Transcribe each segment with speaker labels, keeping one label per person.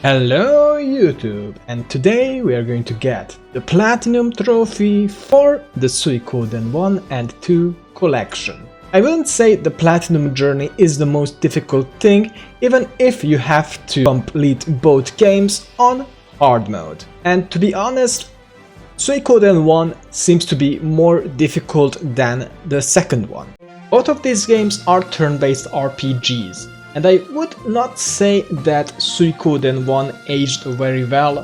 Speaker 1: Hello YouTube, and today we are going to get the Platinum Trophy for the Suikoden I and II collection. I wouldn't say the Platinum journey is the most difficult thing, even if you have to complete both games on hard mode. And to be honest, Suikoden I seems to be more difficult than the second one. Both of these games are turn-based RPGs. And I would not say that Suikoden I aged very well.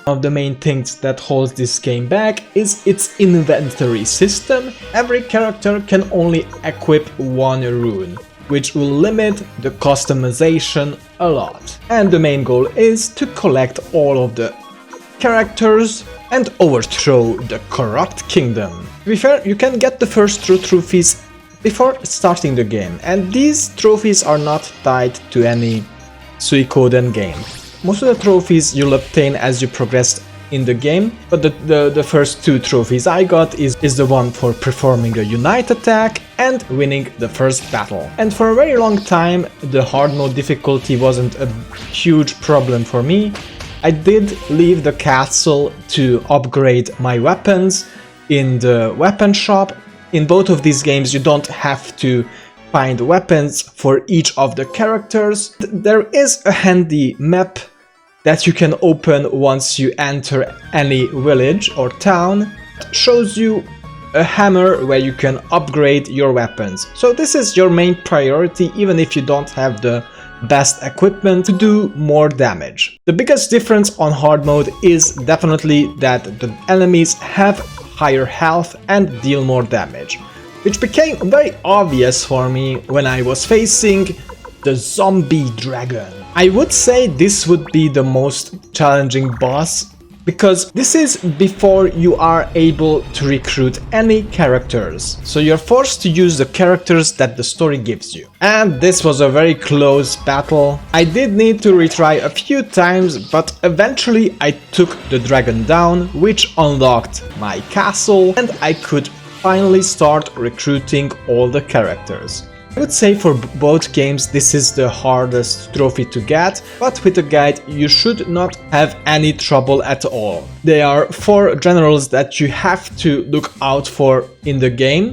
Speaker 1: One of the main things that holds this game back is its inventory system. Every character can only equip one rune, which will limit the customization a lot. And the main goal is to collect all of the characters and overthrow the corrupt kingdom. To be fair, you can get the first two trophies before starting the game, and these trophies are not tied to any Suikoden game. Most of the trophies you'll obtain as you progress in the game, but the first two trophies I got is the one for performing a unite attack and winning the first battle. And for a very long time the hard mode difficulty wasn't a huge problem for me. I did leave the castle to upgrade my weapons in the weapon shop. In both of these games you don't have to find weapons for each of the characters. There is a handy map that you can open once you enter any village or town. It shows you a hammer where you can upgrade your weapons. So this is your main priority, even if you don't have the best equipment to do more damage. The biggest difference on hard mode is definitely that the enemies have higher health and deal more damage, which became very obvious for me when I was facing the zombie dragon. I would say this would be the most challenging boss, because this is before you are able to recruit any characters, so you're forced to use the characters that the story gives you. And this was a very close battle. I did need to retry a few times, but eventually I took the dragon down, which unlocked my castle, and I could finally start recruiting all the characters. I would say for both games this is the hardest trophy to get, but with a guide you should not have any trouble at all. There are 4 generals that you have to look out for in the game.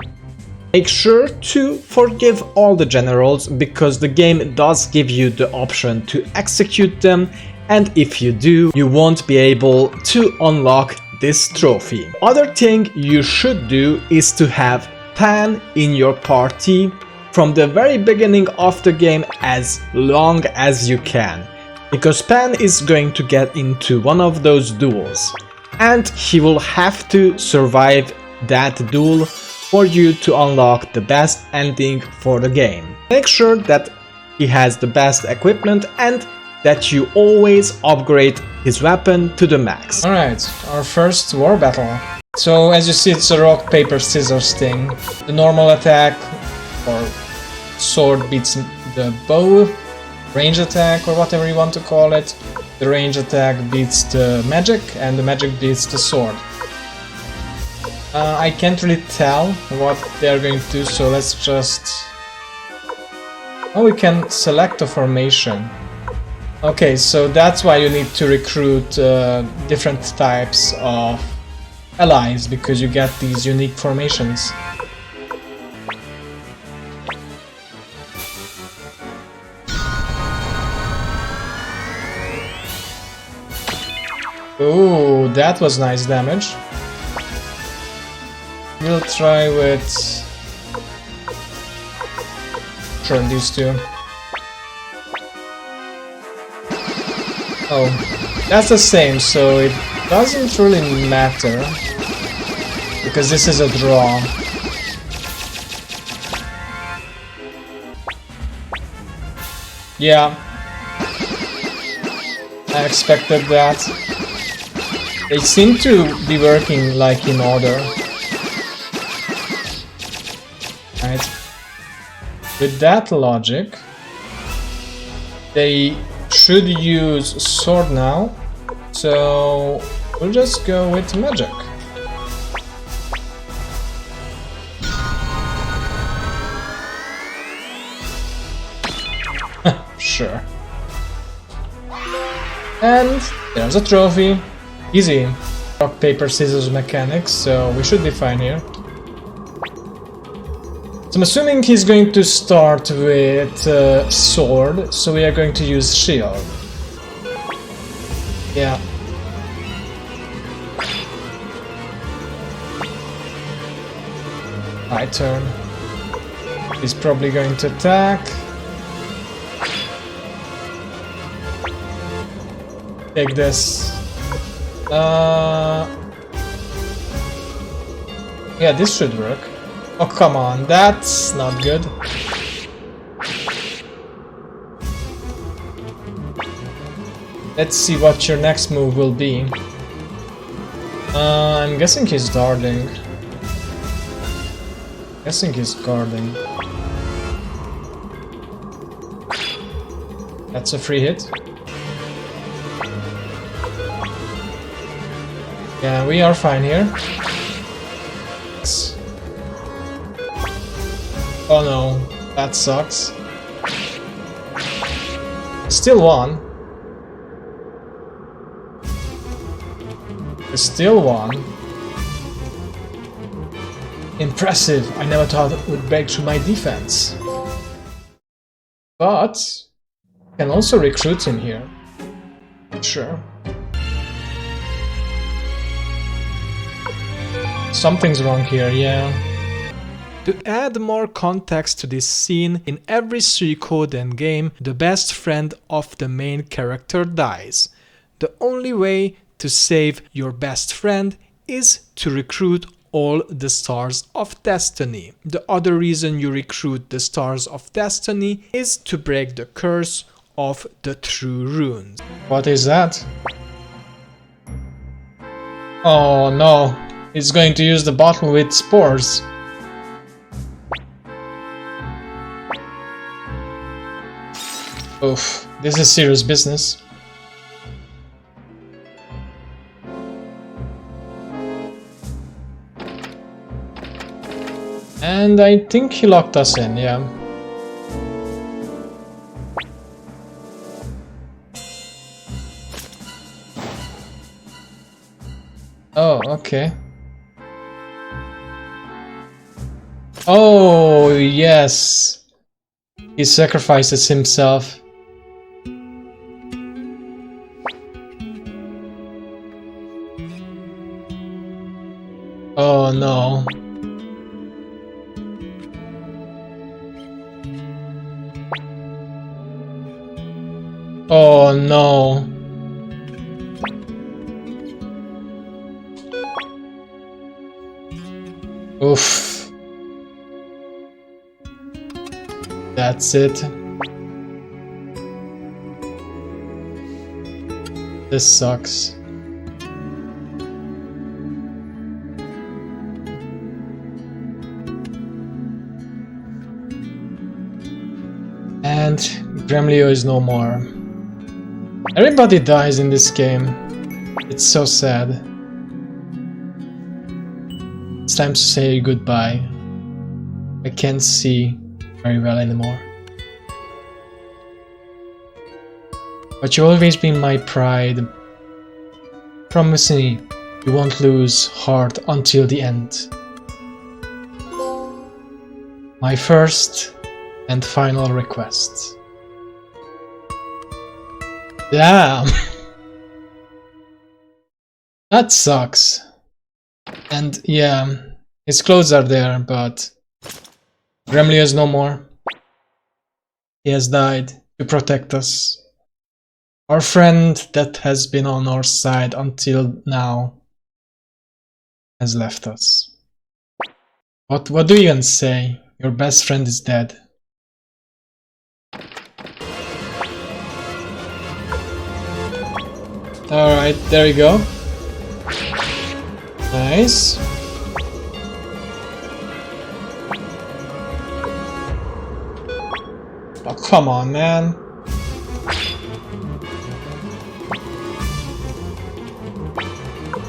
Speaker 1: Make sure to forgive all the generals, because the game does give you the option to execute them, and if you do, you won't be able to unlock this trophy. Other thing you should do is to have Pan in your party from the very beginning of the game as long as you can, because Pan is going to get into one of those duels, and he will have to survive that duel for you to unlock the best ending for the game. Make sure that he has the best equipment and that you always upgrade his weapon to the max.
Speaker 2: Alright, our first war battle. So as you see, it's a rock, paper, scissors thing. The normal attack or sword beats the bow, range attack or whatever you want to call it. The range attack beats the magic, and the magic beats the sword. I can't really tell what they're going to do, so let's just... Oh, we can select a formation. Okay, so that's why you need to recruit different types of allies, because you get these unique formations. Ooh, that was nice damage. We'll try with... Sure, these two. Oh, that's the same, so it doesn't really matter, because this is a draw. Yeah, I expected that. They seem to be working like in order. Right. With that logic, they should use sword now, so we'll just go with magic. Sure. And there's a trophy. Easy. Rock, paper, scissors mechanics, so we should be fine here. So I'm assuming he's going to start with sword, so we are going to use shield. Yeah. My turn. He's probably going to attack. Take this. Yeah, this should work. Oh, come on, that's not good. Let's see what your next move will be. I'm guessing he's guarding. Guessing he's guarding. That's a free hit. Yeah, we are fine here. Oh no, that sucks. Still won. Still won. Impressive, I never thought it would break through my defense. But can also recruit in here. Sure. Something's wrong here, yeah.
Speaker 1: To add more context to this scene, in every Suikoden game, the best friend of the main character dies. The only way to save your best friend is to recruit all the Stars of Destiny. The other reason you recruit the Stars of Destiny is to break the curse of the true runes.
Speaker 2: What is that? Oh no, it's going to use the bottle with spores. Oof, this is serious business. And I think he locked us in, yeah. Oh, okay. Oh, yes. He sacrifices himself. Oh no. Oh no. Oof. That's it. This sucks. And Gremlio is no more. Everybody dies in this game. It's so sad. It's time to say goodbye. I can't see very well anymore. But you've always been my pride. Promise me you won't lose heart until the end. My first and final request. Damn! That sucks. And yeah, his clothes are there, but Gremlio is no more. He has died to protect us. Our friend that has been on our side until now has left us. What do you even say? Your best friend is dead. Alright, there we go. Nice. Oh, come on, man.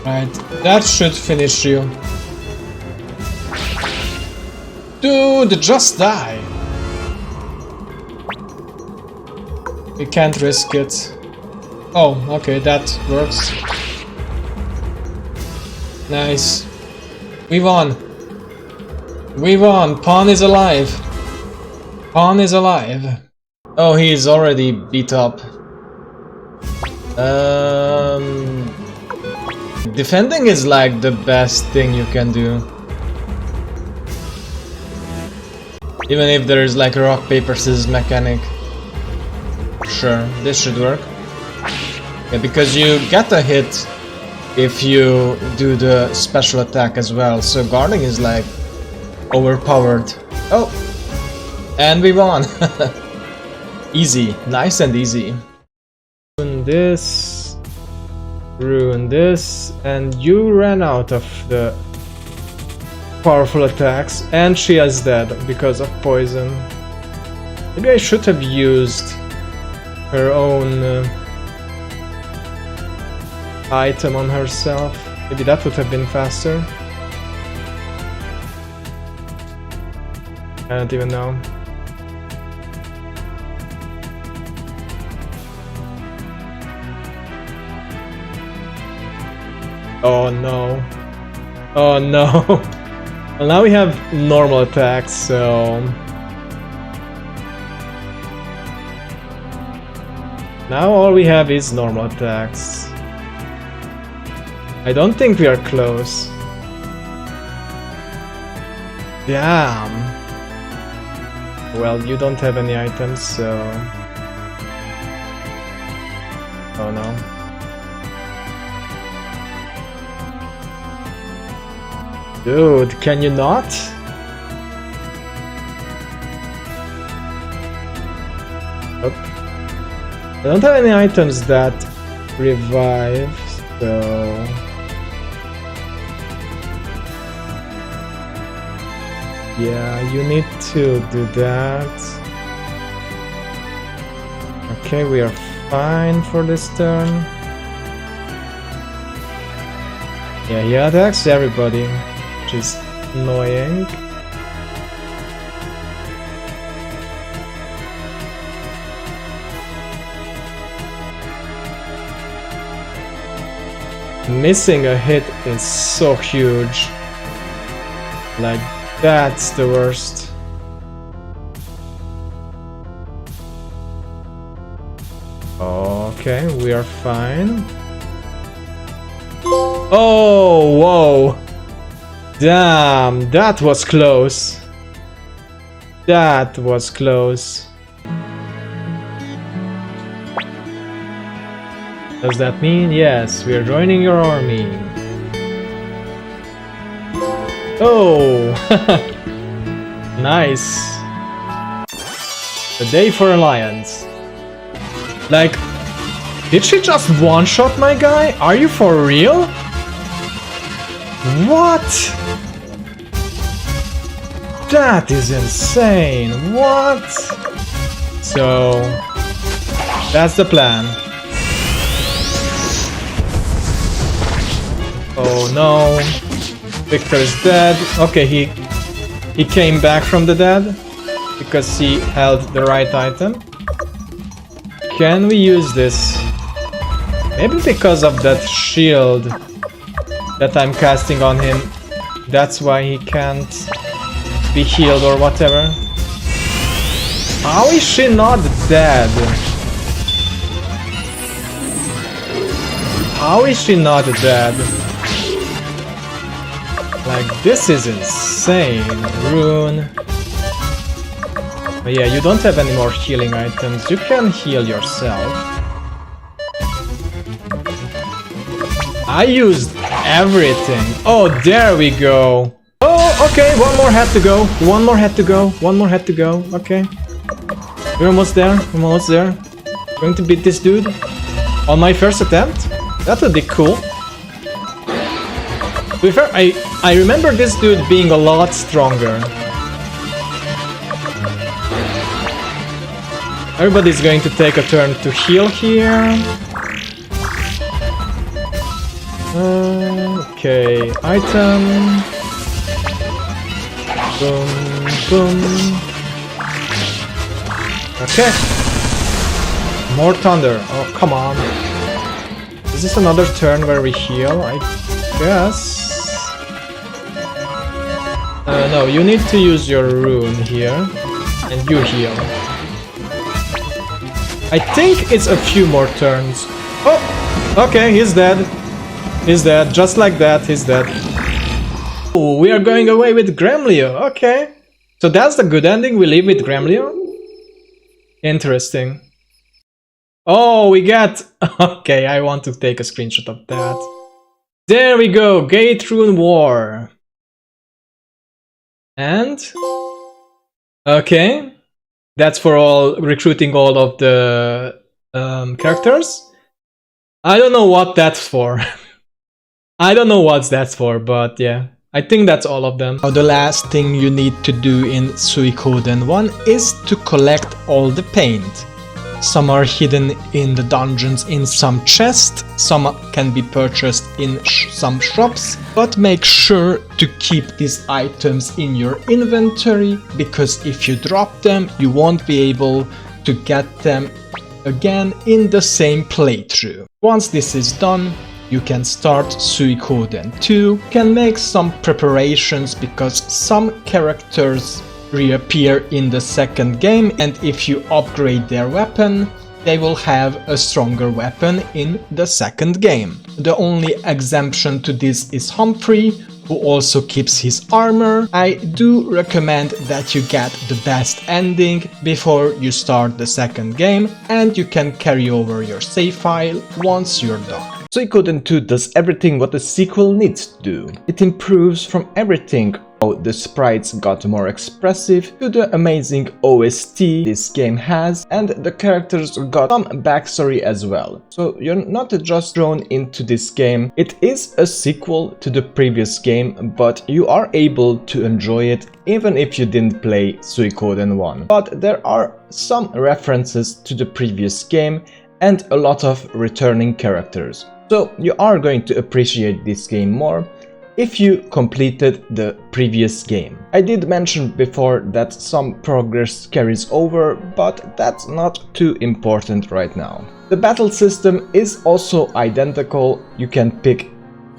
Speaker 2: Right, that should finish you. Dude, just die. We can't risk it. Oh, okay, that works. Nice. We won. We won. Pawn is alive. Pawn is alive. Oh, he is already beat up. Defending is like the best thing you can do. Even if there is like a rock, paper, scissors mechanic. Sure, this should work. Yeah, because you get a hit if you do the special attack as well. So guarding is like overpowered. Oh! And we won! Easy. Nice and easy.
Speaker 1: Ruin this. Ruin this. And you ran out of the powerful attacks. And she is dead because of poison. Maybe I should have used her own item on herself. Maybe that would have been faster. I don't even know. Oh no. Oh no. Well, now we have normal attacks, so... Now all we have is normal attacks. I don't think we are close. Damn. Well, you don't have any items, so... Oh no. Dude, can you not? Nope. I don't have any items that revive, so... Yeah, you need to do that. Okay, we are fine for this turn. Yeah, he attacks everybody, which is annoying. Missing a hit is so huge. Like, that's the worst. Okay, we are fine. Oh, whoa. Damn, that was close. That was close. Does that mean? Yes, we are joining your army. Oh! Nice. A day for alliance. Like, did she just one-shot my guy? Are you for real? What? That is insane. What? So, that's the plan. Oh no. Victor is dead. Okay, he came back from the dead because he held the right item. Can we use this? Maybe because of that shield that I'm casting on him. That's why he can't be healed or whatever. How is she not dead? How is she not dead? Like, this is insane, Rune. But yeah, you don't have any more healing items. You can heal yourself. I used everything. Oh, there we go. Oh, okay, one more had to go. One more had to go. One more had to go. Okay. We're almost there. I'm almost there. Going to beat this dude on my first attempt. That would be cool. To be fair, I remember this dude being a lot stronger. Everybody's going to take a turn to heal here. Okay, item. Boom, boom. Okay. More thunder. Oh, come on. this another turn where we heal? I guess. No, you need to use your rune here, and you heal. I think it's a few more turns. Oh, okay, he's dead. He's dead, just like that, he's dead. Oh, we are going away with Gremlio, okay. So that's the good ending, we leave with Gremlio? Interesting. Oh, we got... Okay, I want to take a screenshot of that. There we go, Gate Rune War. And... Okay. That's for all recruiting all of the characters. I don't know what that's for. I don't know what that's for, but yeah. I think that's all of them. Now the last thing you need to do in Suikoden 1 is to collect all the paint. Some are hidden in the dungeons in some chests, some can be purchased in some shops, but make sure to keep these items in your inventory, because if you drop them, you won't be able to get them again in the same playthrough. Once this is done, you can start Suikoden II. You can make some preparations because some characters reappear in the second game, and if you upgrade their weapon, they will have a stronger weapon in the second game. The only exemption to this is Humphrey, who also keeps his armor. I do recommend that you get the best ending before you start the second game, and you can carry over your save file once you're done. Suikoden 2 does everything what the sequel needs to do. It improves from everything how the sprites got more expressive to the amazing OST this game has, and the characters got some backstory as well. So you're not just thrown into this game. It is a sequel to the previous game, but you are able to enjoy it even if you didn't play Suikoden 1. But there are some references to the previous game and a lot of returning characters. So you are going to appreciate this game more if you completed the previous game. I did mention before that some progress carries over, but that's not too important right now. The battle system is also identical. You can pick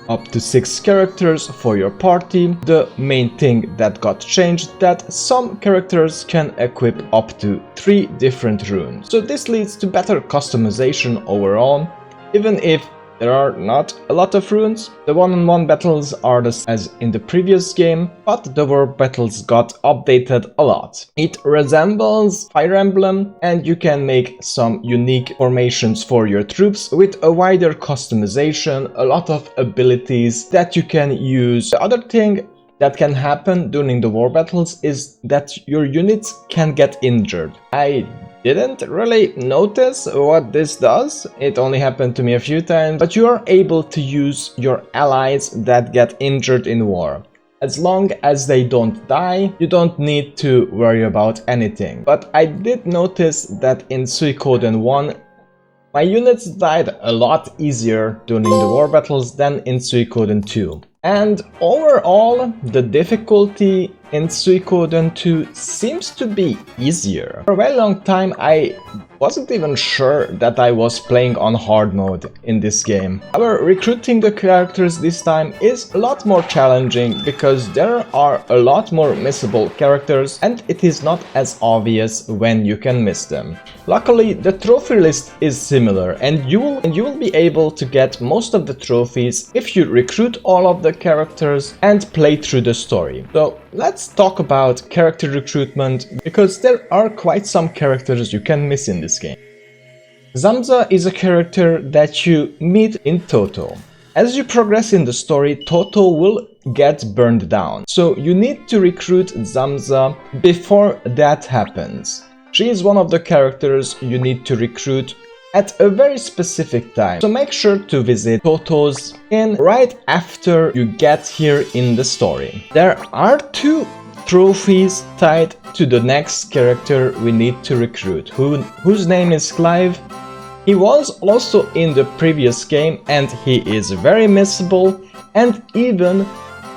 Speaker 1: up to 6 characters for your party. The main thing that got changed that some characters can equip up to 3 different runes. So this leads to better customization overall, even if there are not a lot of runes. The one-on-one battles are the same as in the previous game, but the war battles got updated a lot. It resembles Fire Emblem, and you can make some unique formations for your troops with a wider customization, a lot of abilities that you can use. The other thing that can happen during the war battles is that your units can get injured. I didn't really notice what this does, it only happened to me a few times, but you are able to use your allies that get injured in war. As long as they don't die, you don't need to worry about anything. But I did notice that in Suikoden 1, my units died a lot easier during the war battles than in Suikoden 2. And overall, the difficulty in Suikoden 2 seems to be easier. For a very long time I wasn't even sure that I was playing on hard mode in this game. However, recruiting the characters this time is a lot more challenging because there are a lot more missable characters and it is not as obvious when you can miss them. Luckily, the trophy list is similar and you will be able to get most of the trophies if you recruit all of the characters and play through the story. So let's talk about character recruitment because there are quite some characters you can miss in this game. Zamza is a character that you meet in Toto. As you progress in the story, Toto will get burned down, so you need to recruit Zamza before that happens. She is one of the characters you need to recruit at a very specific time, so make sure to visit Toto's inn right after you get here in the story. There are 2 trophies tied to the next character we need to recruit, whose name is Clive. He was also in the previous game and he is very missable, and even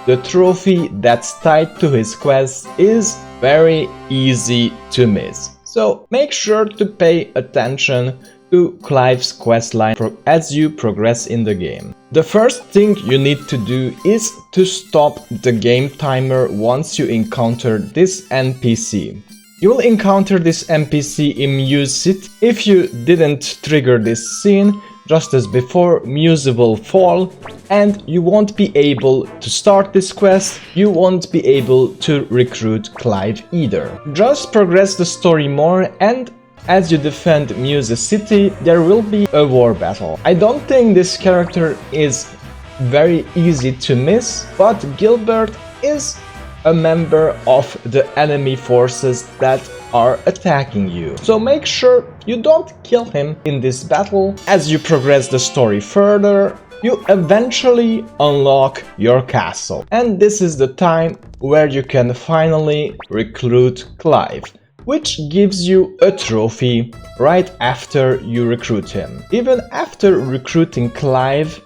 Speaker 1: the trophy that's tied to his quest is very easy to miss. So make sure to pay attention to Clive's questline as you progress in the game. The first thing you need to do is to stop the game timer once you encounter this NPC. You will encounter this NPC in Muse City. If you didn't trigger this scene, just as before, Muse will fall and you won't be able to start this quest, you won't be able to recruit Clive either. Just progress the story more, and as you defend Muse City, there will be a war battle. I don't think this character is very easy to miss, but Gilbert is a member of the enemy forces that are attacking you. So make sure you don't kill him in this battle. As you progress the story further, you eventually unlock your castle. And this is the time where you can finally recruit Clive, which gives you a trophy right after you recruit him. Even after recruiting Clive,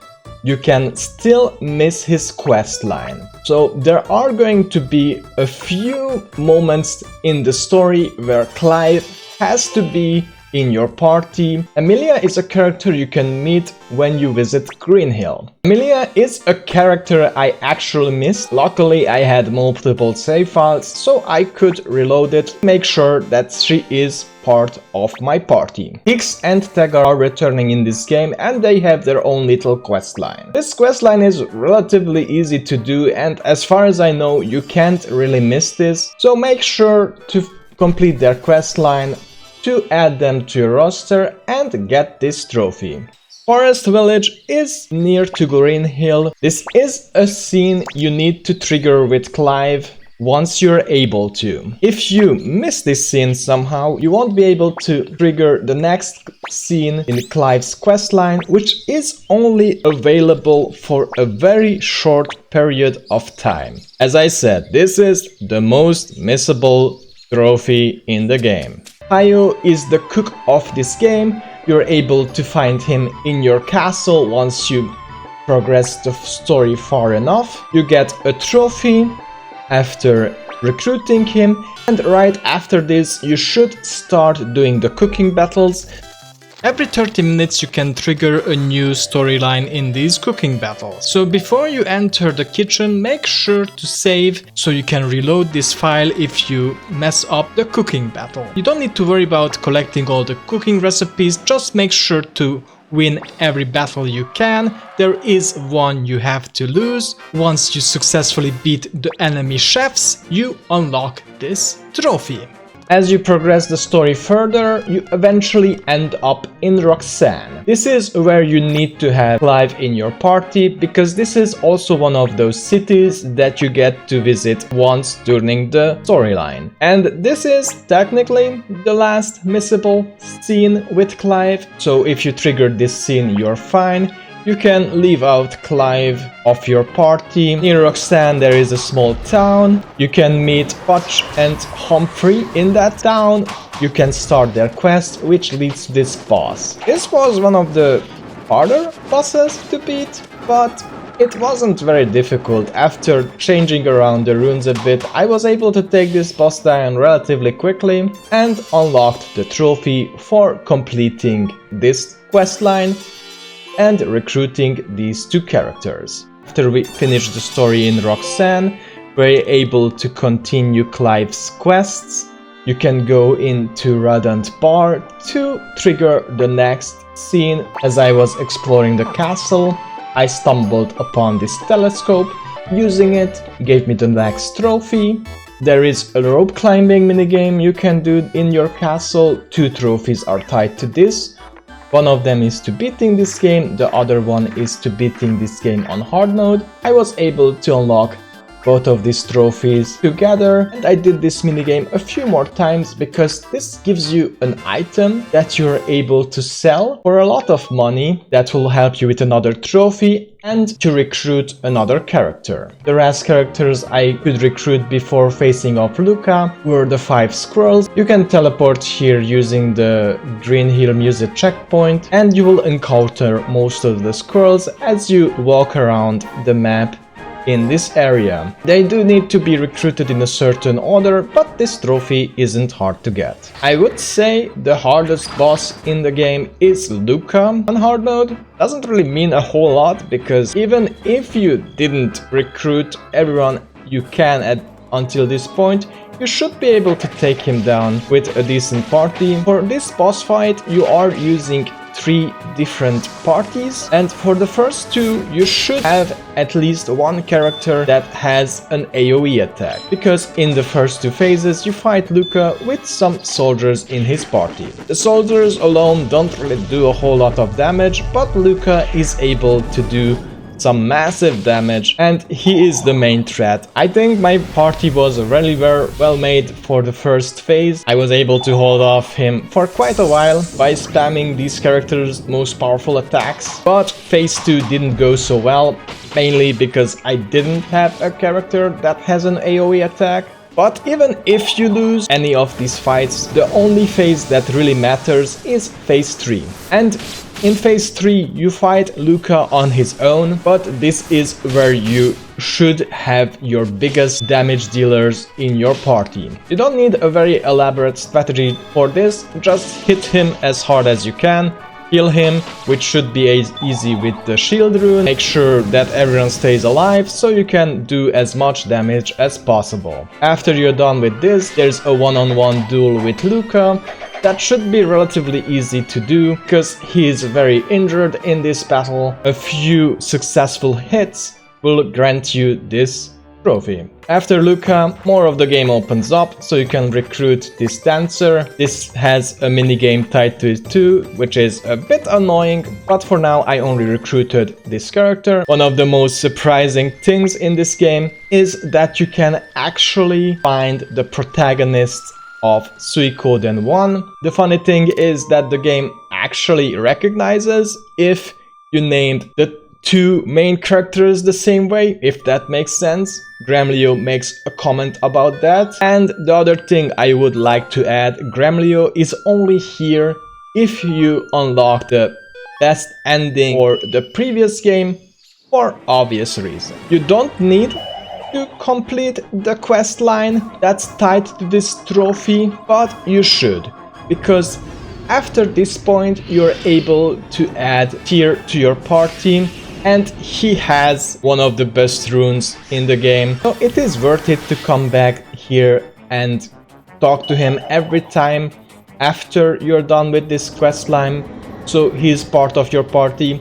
Speaker 1: you can still miss his quest line. So there are going to be a few moments in the story where Clive has to be in your party. Amelia is a character you can meet when you visit Green Hill. Amelia is a character I actually missed. Luckily I had multiple save files, so I could reload it, make sure that she is part of my party. Hicks and Tag are returning in this game and they have their own little questline. This questline is relatively easy to do, and as far as I know you can't really miss this, so make sure to complete their questline to add them to your roster and get this trophy. Forest Village is near to Green Hill. This is a scene you need to trigger with Clive once you're able to. If you miss this scene somehow, you won't be able to trigger the next scene in Clive's questline, which is only available for a very short period of time. As I said, this is the most missable trophy in the game. Hayo is the cook of this game. You're able to find him in your castle once you progress the story far enough. You get a trophy after recruiting him, and right after this you should start doing the cooking battles. Every 30 minutes you can trigger a new storyline in these cooking battles. So before you enter the kitchen, make sure to save so you can reload this file if you mess up the cooking battle. You don't need to worry about collecting all the cooking recipes, just make sure to win every battle you can. There is one you have to lose. Once you successfully beat the enemy chefs, you unlock this trophy. As you progress the story further, you eventually end up in Roxanne. This is where you need to have Clive in your party, because this is also one of those cities that you get to visit once during the storyline. And this is technically the last missable scene with Clive, so if you trigger this scene you're fine. You can leave out Clive of your party. In Roxanne there is a small town. You can meet Potch and Humphrey in that town. You can start their quest, which leads to this boss. This was one of the harder bosses to beat, but it wasn't very difficult. After changing around the runes a bit, I was able to take this boss down relatively quickly and unlocked the trophy for completing this questline and recruiting these two characters. After we finish the story in Roxanne, we're able to continue Clive's quests. You can go into Radant Bar to trigger the next scene. As I was exploring the castle, I stumbled upon this telescope. Using it gave me the next trophy. There is a rope climbing minigame you can do in your castle. 2 trophies are tied to this. One of them is to beating this game, the other one is to beating this game on hard mode. I was able to unlock both of these trophies together, and I did this minigame a few more times because this gives you an item that you're able to sell for a lot of money that will help you with another trophy and to recruit another character. The last characters I could recruit before facing off Luca were the 5 squirrels. You can teleport here using the Green Hill Music checkpoint, and you will encounter most of the squirrels as you walk around the map in this area. They do need to be recruited in a certain order, but this trophy isn't hard to get. I would say the hardest boss in the game is Luca on hard mode. Doesn't really mean a whole lot, because even if you didn't recruit everyone you can until this point, you should be able to take him down with a decent party. For this boss fight, you are using 3 different parties, and for the first 2 you should have at least one character that has an AoE attack, because in the first 2 phases you fight Luca with some soldiers in his party. The soldiers alone don't really do a whole lot of damage, but Luca is able to do some massive damage, and he is the main threat. I think my party was really well made for the first phase. I was able to hold off him for quite a while by spamming these characters' most powerful attacks, but phase 2 didn't go so well, mainly because I didn't have a character that has an AoE attack. But even if you lose any of these fights, the only phase that really matters is phase 3. And in phase 3 you fight Luca on his own, but this is where you should have your biggest damage dealers in your party. You don't need a very elaborate strategy for this, just hit him as hard as you can, heal him, which should be easy with the shield rune. Make sure that everyone stays alive so you can do as much damage as possible. After you're done with this, there's a one-on-one duel with Luca. That should be relatively easy to do, because he is very injured in this battle. A few successful hits will grant you this trophy. After Luca, more of the game opens up, so you can recruit this dancer. This has a minigame tied to it too, which is a bit annoying, but for now I only recruited this character. One of the most surprising things in this game is that you can actually find the protagonists of Suikoden I. The funny thing is that the game actually recognizes if you named the 2 main characters the same way, if that makes sense. Gremlio makes a comment about that. And the other thing I would like to add, Gremlio is only here if you unlock the best ending for the previous game, for obvious reasons. You don't need to complete the quest line that's tied to this trophy, but you should, because after this point you're able to add Tyr to your party, and he has one of the best runes in the game, so it is worth it to come back here and talk to him every time after you're done with this quest line, so he's part of your party.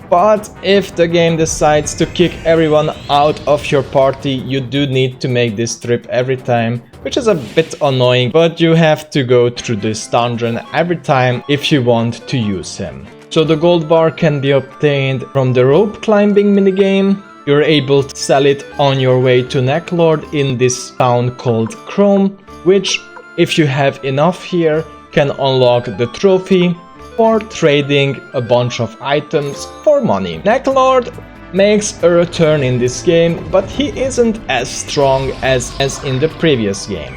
Speaker 1: But if the game decides to kick everyone out of your party, you do need to make this trip every time, which is a bit annoying, but you have to go through this dungeon every time if you want to use him. So the gold bar can be obtained from the rope climbing minigame. You're able to sell it on your way to Necklord in this town called Chrome, which, if you have enough here, can unlock the trophy for trading a bunch of items for money. Necklord makes a return in this game, but he isn't as strong as in the previous game.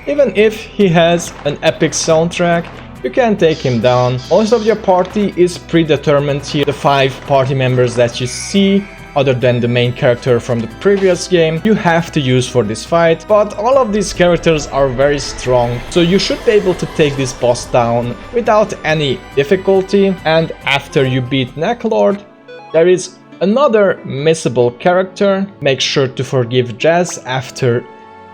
Speaker 1: Even if he has an epic soundtrack, you can take him down. Most of your party is predetermined here. The 5 party members that you see, other than the main character from the previous game, you have to use for this fight, but all of these characters are very strong, so you should be able to take this boss down without any difficulty. And after you beat Necklord, there is another missable character. Make sure to forgive Jazz after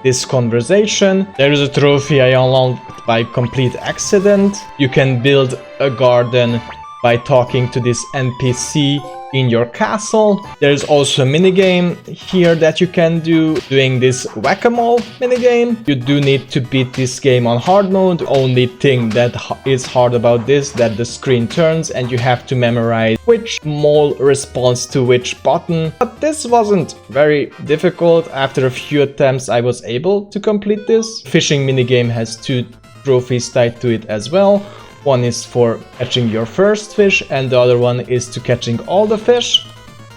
Speaker 1: this conversation. There is a trophy I unlocked by complete accident. You can build a garden by talking to this NPC in your castle. There's also a minigame here that you can do, doing this whack-a-mole minigame. You do need to beat this game on hard mode. Only thing that is hard about this, that the screen turns and you have to memorize which mole responds to which button. But this wasn't very difficult. After a few attempts I was able to complete this. Fishing minigame has 2 trophies tied to it as well. One is for catching your first fish, and the other one is to catching all the fish.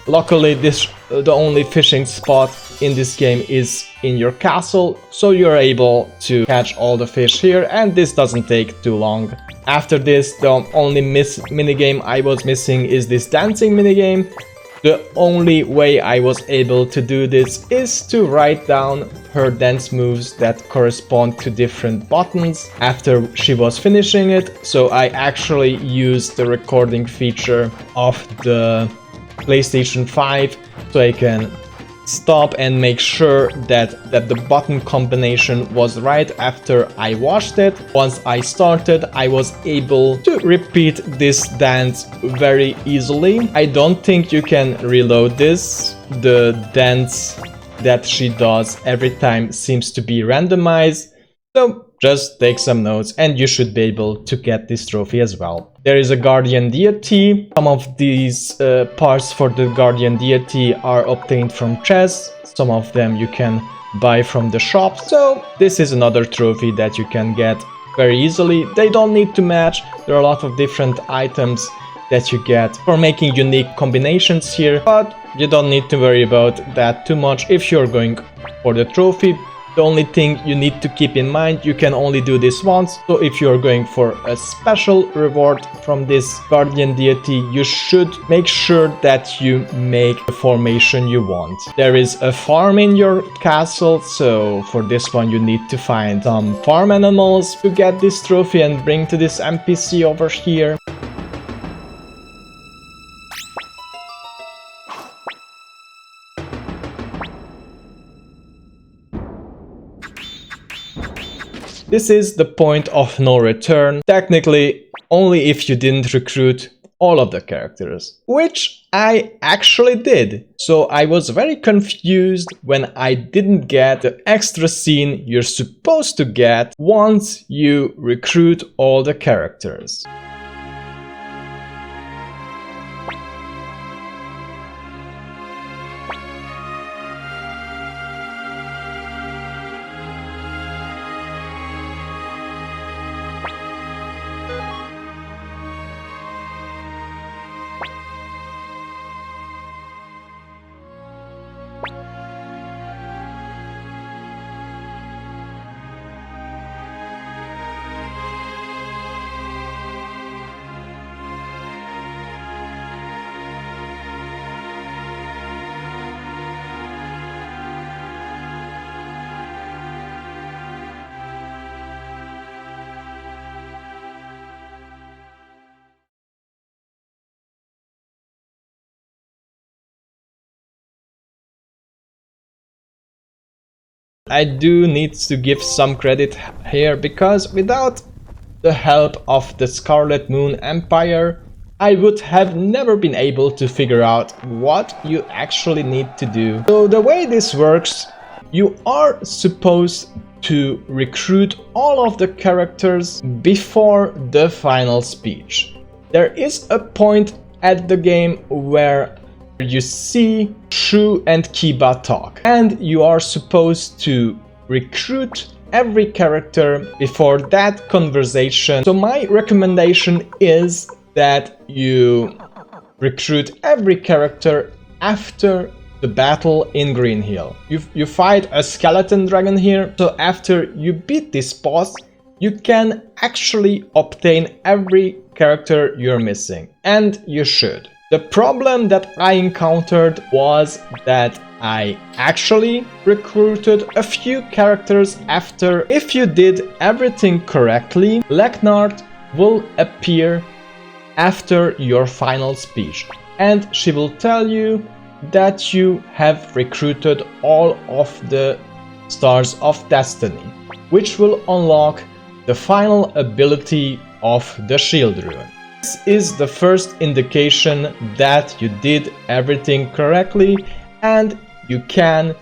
Speaker 1: Luckily, the only fishing spot in this game is in your castle, so you're able to catch all the fish here, and this doesn't take too long. After this, the only minigame I was missing is this dancing minigame. The only way I was able to do this is to write down her dance moves that correspond to different buttons after she was finishing it. So I actually used the recording feature of the PlayStation 5 so I can stop and make sure that the button combination was right after I watched it. Once I started, I was able to repeat this dance very easily. I don't think you can reload this. The dance that she does every time seems to be randomized. So just take some notes and you should be able to get this trophy as well. There is a guardian deity. Some of these parts for the guardian deity are obtained from chests. Some of them you can buy from the shop. So this is another trophy that you can get very easily. They don't need to match. There are a lot of different items that you get for making unique combinations here, but you don't need to worry about that too much if you're going for the trophy. The only thing you need to keep in mind, you can only do this once, so if you're going for a special reward from this guardian deity, you should make sure that you make the formation you want. There is a farm in your castle, so for this one you need to find some farm animals to get this trophy and bring to this NPC over here. This is the point of no return, technically only if you didn't recruit all of the characters, which I actually did. So I was very confused when I didn't get the extra scene you're supposed to get once you recruit all the characters. I do need to give some credit here, because without the help of the Scarlet Moon Empire, I would have never been able to figure out what you actually need to do. So the way this works, you are supposed to recruit all of the characters before the final speech. There is a point at the game where you see Shu and Kiba talk, and you are supposed to recruit every character before that conversation. So my recommendation is that you recruit every character after the battle in Green Hill. You fight a skeleton dragon here, so after you beat this boss, you can actually obtain every character you're missing, and you should. The problem that I encountered was that I actually recruited a few characters after. If you did everything correctly, Leknard will appear after your final speech, and she will tell you that you have recruited all of the Stars of Destiny, which will unlock the final ability of the Shield Rune. This is the first indication that you did everything correctly and you can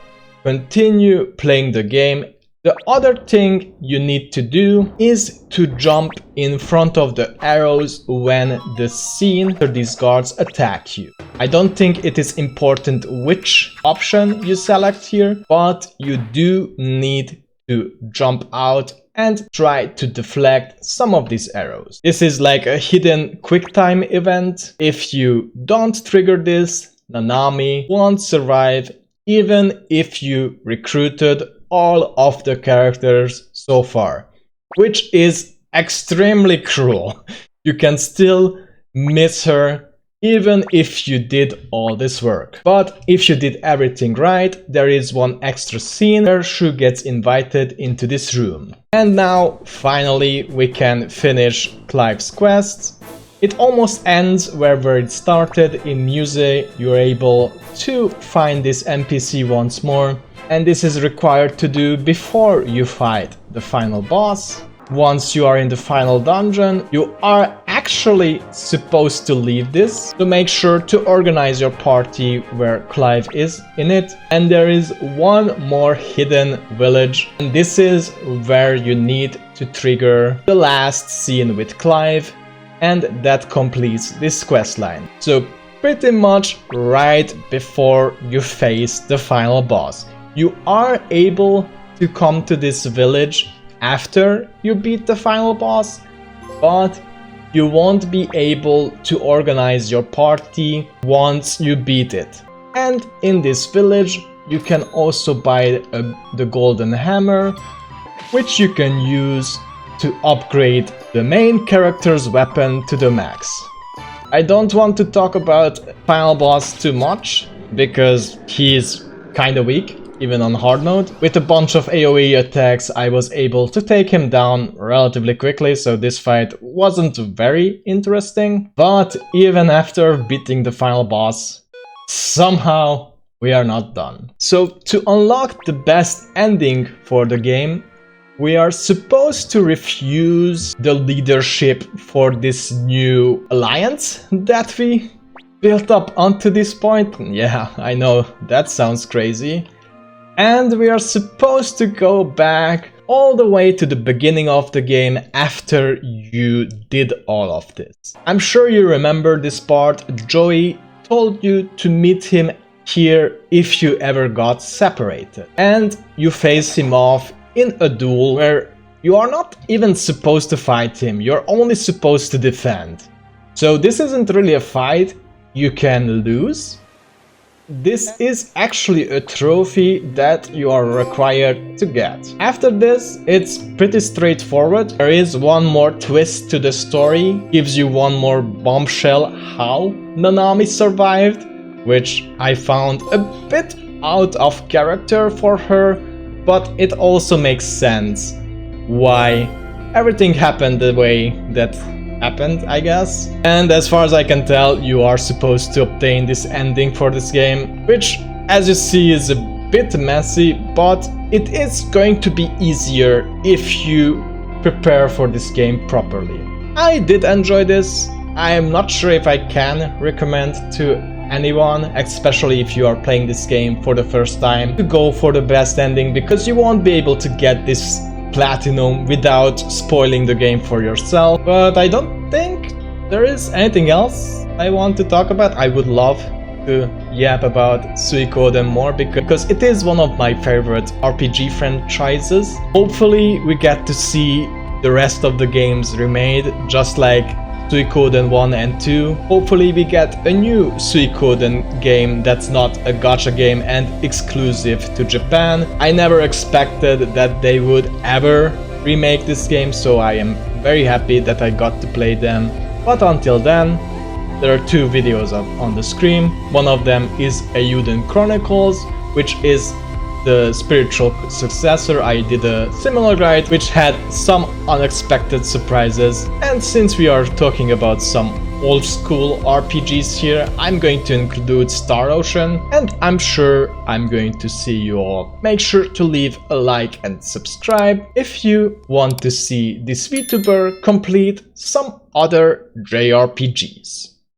Speaker 1: continue playing the game. The other thing you need to do is to jump in front of the arrows when the scene or these guards attack you. I don't think it is important which option you select here, but you do need to jump out and try to deflect some of these arrows. This is like a hidden QuickTime event. If you don't trigger this, Nanami won't survive even if you recruited all of the characters so far, which is extremely cruel. You can still miss her even if you did all this work. But if you did everything right, there is one extra scene where Shu gets invited into this room. And now, finally, we can finish Clive's quest. It almost ends where it started. In Muse, you're able to find this NPC once more, and this is required to do before you fight the final boss. Once you are in the final dungeon, you are actually supposed to leave this, to make sure to organize your party where Clive is in it. And there is one more hidden village, and this is where you need to trigger the last scene with Clive, and that completes this questline. So pretty much right before you face the final boss, you are able to come to this village after you beat the final boss, but you won't be able to organize your party once you beat it. And in this village you can also buy the golden hammer, which you can use to upgrade the main character's weapon to the max. I don't want to talk about final boss too much, because he is kinda weak, even on hard mode. With a bunch of AoE attacks, I was able to take him down relatively quickly, so this fight wasn't very interesting. But even after beating the final boss, somehow we are not done. So to unlock the best ending for the game, we are supposed to refuse the leadership for this new alliance that we built up unto this point. Yeah, I know, that sounds crazy. And we are supposed to go back all the way to the beginning of the game after you did all of this. I'm sure you remember this part. Joey told you to meet him here if you ever got separated. And you face him off in a duel where you are not even supposed to fight him, you're only supposed to defend. So this isn't really a fight, you can lose. This is actually a trophy that you are required to get. After this, it's pretty straightforward. There is one more twist to the story, gives you one more bombshell how Nanami survived, which I found a bit out of character for her, but it also makes sense why everything happened the way that happened, I guess. And as far as I can tell, you are supposed to obtain this ending for this game, which, as you see, is a bit messy, but it is going to be easier if you prepare for this game properly. I did enjoy this. I am not sure if I can recommend to anyone, especially if you are playing this game for the first time, to go for the best ending, because you won't be able to get this platinum without spoiling the game for yourself. But I don't think there is anything else I want to talk about. I would love to yap about Suikoden more because it is one of my favorite RPG franchises. Hopefully we get to see the rest of the games remade, just like Suikoden I and II. Hopefully we get a new Suikoden game that's not a gacha game and exclusive to Japan. I never expected that they would ever remake this game, so I am very happy that I got to play them. But until then, there are two videos up on the screen. One of them is Eiyuden Chronicles, which is the spiritual successor. I did a similar guide which had some unexpected surprises, and since we are talking about some old school RPGs here, I'm going to include Star Ocean, and I'm sure I'm going to see you all. Make sure to leave a like and subscribe if you want to see this VTuber complete some other JRPGs.